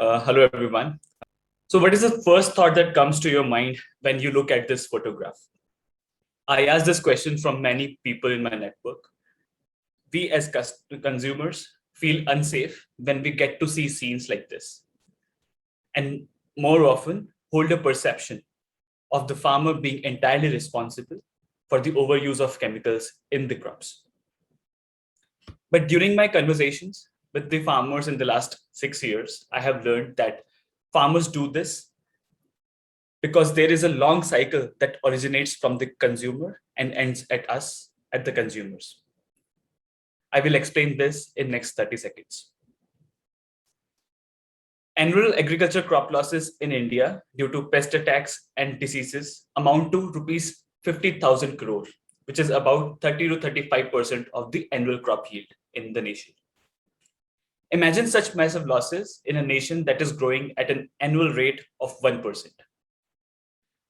Hello, everyone. So what is the first thought that comes to your mind when you look at this photograph? I asked this question from many people in my network. We as consumers feel unsafe when we get to see scenes like this, and more often hold a perception of the farmer being entirely responsible for the overuse of chemicals in the crops. But during my conversations with the farmers in the last 6 years, I have learned that farmers do this because there is a long cycle that originates from the consumer and ends at us, at the consumers. I will explain this in next 30 seconds. Annual agriculture crop losses in India due to pest attacks and diseases amount to rupees 50,000 crore, which is about 30 to 35% of the annual crop yield in the nation. Imagine such massive losses in a nation that is growing at an annual rate of 1%.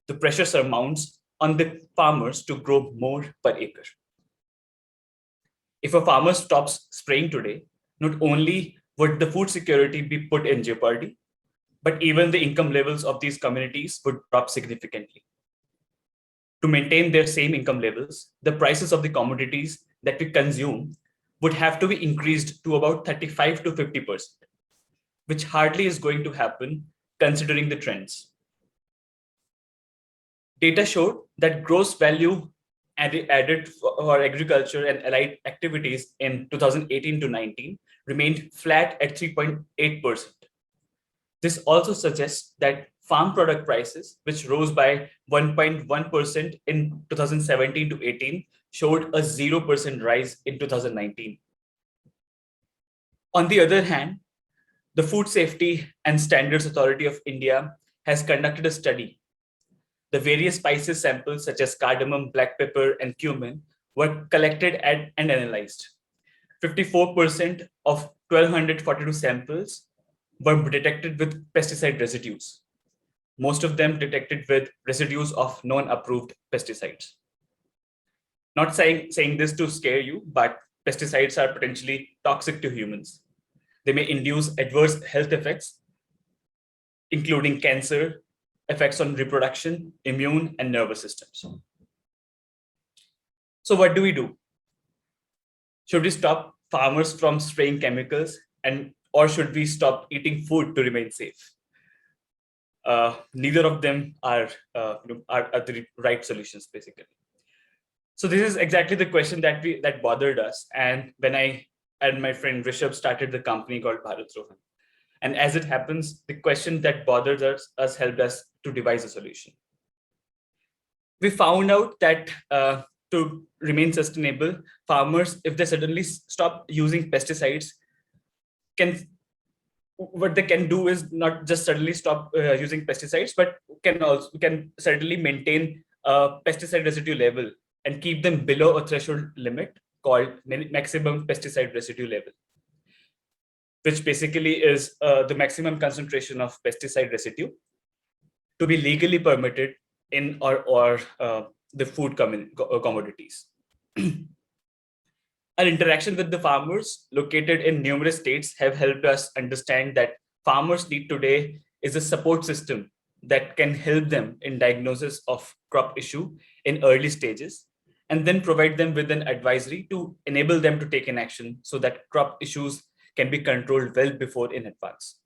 The pressure surmounts on the farmers to grow more per acre. If a farmer stops spraying today, not only would the food security be put in jeopardy, but even the income levels of these communities would drop significantly. To maintain their same income levels, the prices of the commodities that we consume would have to be increased to about 35 to 50%, which hardly is going to happen considering the trends. Data showed that gross value added for agriculture and allied activities in 2018 to 19 remained flat at 3.8%. This also suggests that farm product prices, which rose by 1.1% in 2017 to 18, showed a 0% rise in 2019. On the other hand, the Food Safety and Standards Authority of India has conducted a study. The various spices samples such as cardamom, black pepper, and cumin were collected and analyzed. 54% of 1,242 samples were detected with pesticide residues. Most of them detected with residues of non-approved pesticides. Not saying this to scare you, but pesticides are potentially toxic to humans. They may induce adverse health effects, including cancer, effects on reproduction, immune, and nervous systems. So what do we do? Should we stop farmers from spraying chemicals, or should we stop eating food to remain safe? Neither of them are the right solutions, basically. So this is exactly the question that bothered us. And when I and my friend Rishabh started the company called Bharat Rohan. And as it happens, the question that bothered us helped us to devise a solution. We found out that to remain sustainable, farmers, if they suddenly stop using pesticides, what they can do is not just suddenly stop using pesticides, but can certainly maintain a pesticide residue level and keep them below a threshold limit called maximum pesticide residue level, which basically is the maximum concentration of pesticide residue to be legally permitted in or the food commodities. Our interaction with the farmers located in numerous states have helped us understand that farmers need today is a support system that can help them in diagnosis of crop issue in early stages, and then provide them with an advisory to enable them to take an action so that crop issues can be controlled well before in advance.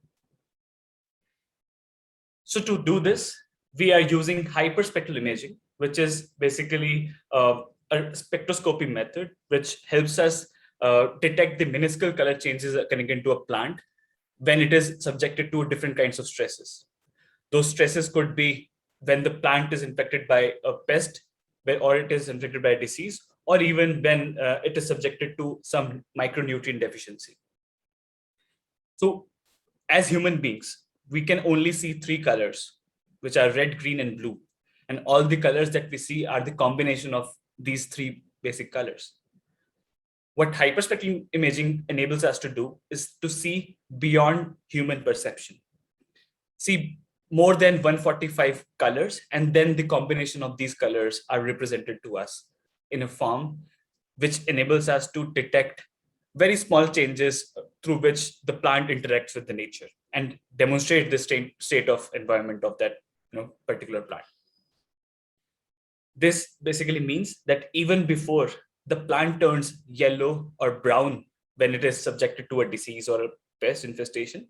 So to do this, we are using hyperspectral imaging, which is basically a spectroscopy method, which helps us detect the minuscule color changes occurring into a plant when it is subjected to different kinds of stresses. Those stresses could be when the plant is infected by a pest, or it is infected by a disease, or even when it is subjected to some micronutrient deficiency. So as human beings, we can only see three colors, which are red, green, and blue. And all the colors that we see are the combination of these three basic colors. What hyperspectral imaging enables us to do is to see beyond human perception. See more than 145 colors, and then the combination of these colors are represented to us in a form which enables us to detect very small changes through which the plant interacts with the nature and demonstrate the state of environment of that particular plant. This basically means that even before the plant turns yellow or brown when it is subjected to a disease or a pest infestation,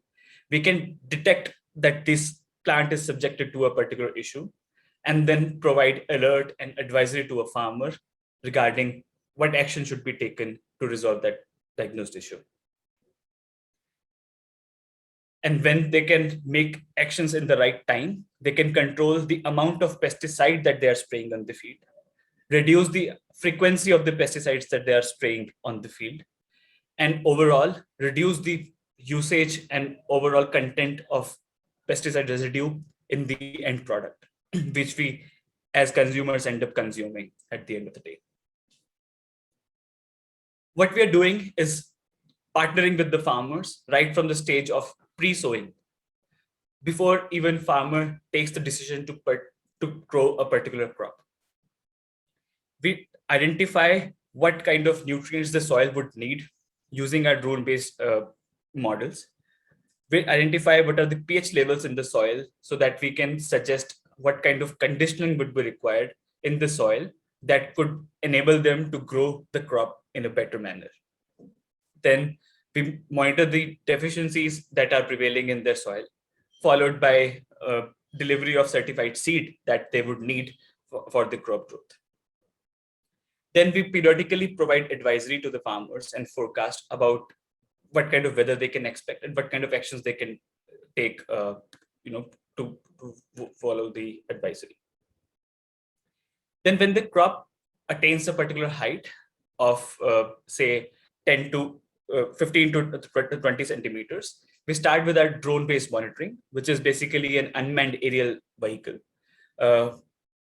we can detect that this plant is subjected to a particular issue and then provide alert and advisory to a farmer regarding what action should be taken to resolve that diagnosed issue. And when they can make actions in the right time, they can control the amount of pesticide that they are spraying on the field, reduce the frequency of the pesticides that they are spraying on the field, and overall reduce the usage and overall content of pesticide residue in the end product, which we as consumers end up consuming at the end of the day. What we are doing is partnering with the farmers right from the stage of pre-sowing, before even farmer takes the decision to grow a particular crop. We identify what kind of nutrients the soil would need using our drone-based models. We identify what are the pH levels in the soil so that we can suggest what kind of conditioning would be required in the soil that could enable them to grow the crop in a better manner. Then we monitor the deficiencies that are prevailing in their soil, followed by delivery of certified seed that they would need for the crop growth. Then we periodically provide advisory to the farmers and forecast about what kind of weather they can expect and what kind of actions they can take to follow the advisory. Then when the crop attains a particular height of say 10 to 15 to 20 centimeters, we start with our drone-based monitoring, which is basically an unmanned aerial vehicle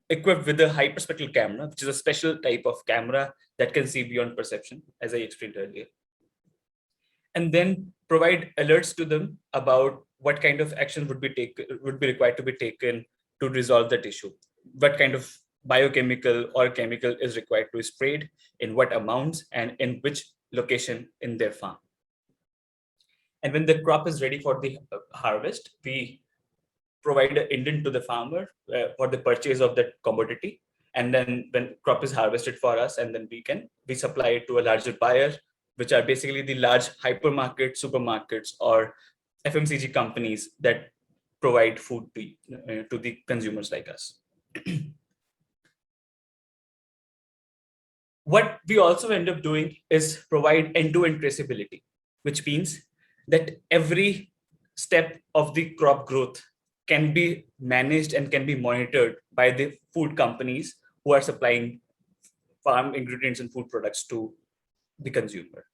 equipped with a hyperspectral camera, which is a special type of camera that can see beyond perception, as I explained earlier. And then provide alerts to them about what kind of action would be required to be taken to resolve that issue. What kind of biochemical or chemical is required to be sprayed, in what amounts, and in which location in their farm. And when the crop is ready for the harvest, we provide an indent to the farmer for the purchase of that commodity. And then when crop is harvested for us, and then we supply it to a larger buyer, which are basically the large hypermarkets, supermarkets, or FMCG companies that provide food to the consumers like us. What we also end up doing is provide end-to-end traceability, which means that every step of the crop growth can be managed and can be monitored by the food companies who are supplying farm ingredients and food products to the consumer.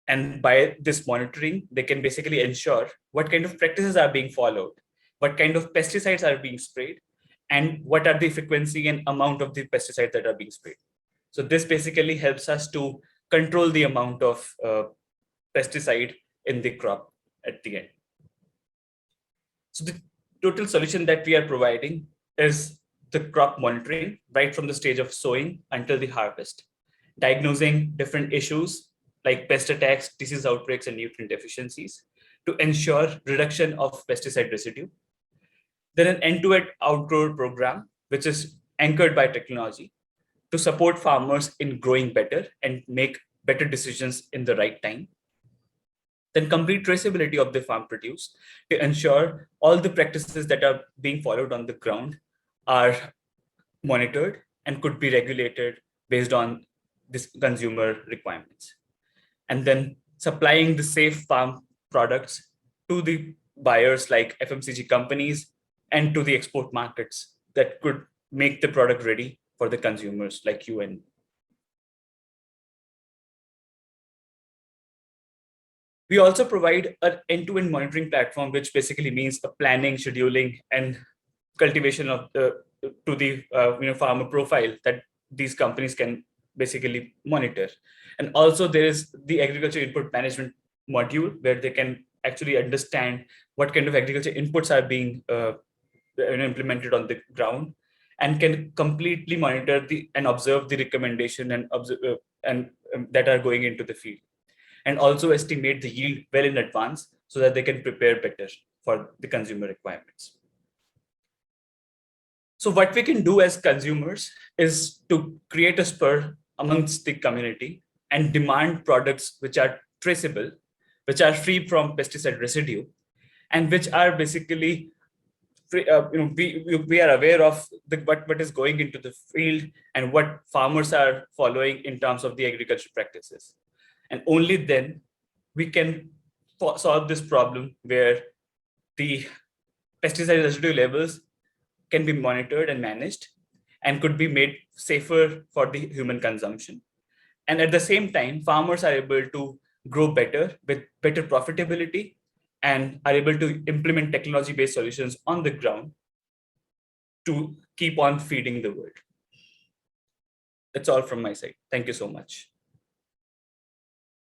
And by this monitoring, they can basically ensure what kind of practices are being followed, what kind of pesticides are being sprayed, and what are the frequency and amount of the pesticides that are being sprayed. So this basically helps us to control the amount of pesticide in the crop at the end. So the total solution that we are providing is the crop monitoring right from the stage of sowing until the harvest, diagnosing different issues like pest attacks, disease outbreaks, and nutrient deficiencies to ensure reduction of pesticide residue. Then an end-to-end outgrower program, which is anchored by technology to support farmers in growing better and make better decisions in the right time. Then complete traceability of the farm produce to ensure all the practices that are being followed on the ground are monitored and could be regulated based on this consumer requirements. And then supplying the safe farm products to the buyers like FMCG companies and to the export markets that could make the product ready for the consumers like you and me. We also provide an end-to-end monitoring platform, which basically means the planning, scheduling, and cultivation of the farmer profile that these companies can basically monitor. And also there is the agriculture input management module where they can actually understand what kind of agriculture inputs are being implemented on the ground, and can completely monitor and observe the recommendation and that are going into the field. and also estimate the yield well in advance so that they can prepare better for the consumer requirements. So what we can do as consumers is to create a spur amongst the community and demand products which are traceable, which are free from pesticide residue, and which are basically we are aware of what is going into the field and what farmers are following in terms of the agriculture practices. And only then we can solve this problem where the pesticide residue levels can be monitored and managed and could be made safer for the human consumption. And at the same time, farmers are able to grow better with better profitability and are able to implement technology-based solutions on the ground to keep on feeding the world. That's all from my side. Thank you so much.